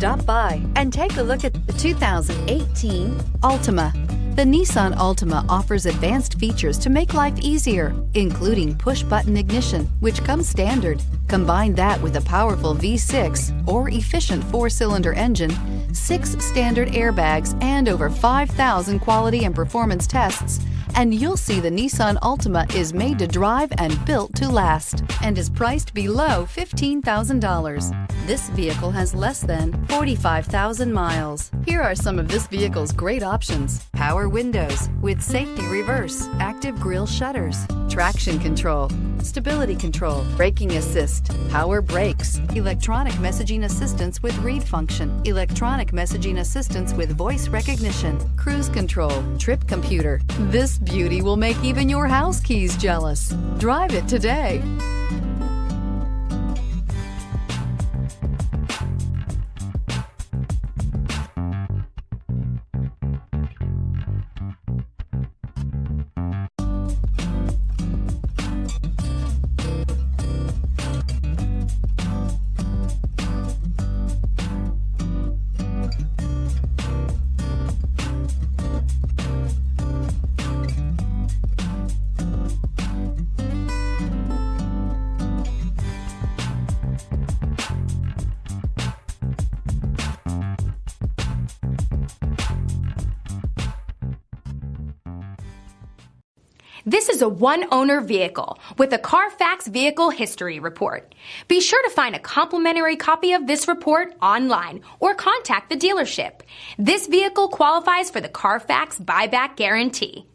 Stop by and take a look at the 2018 Altima. The Nissan Altima offers advanced features to make life easier, including push-button ignition, which comes standard. Combine that with a powerful V6 or efficient 4-cylinder engine, 6 standard airbags, and over 5,000 quality and performance tests, and you'll see the Nissan Altima is made to drive and built to last and is priced below $15,000. This vehicle has less than 45,000 miles. Here are some of this vehicle's great options: power windows with safety reverse, active grille shutters, traction control, stability control, braking assist, power brakes, electronic messaging assistance with read function, electronic messaging assistance with voice recognition, cruise control, trip computer. This beauty will make even your house keys jealous. Drive it today. This is a one-owner vehicle with a Carfax Vehicle History Report. Be sure to find a complimentary copy of this report online or contact the dealership. This vehicle qualifies for the Carfax Buyback Guarantee.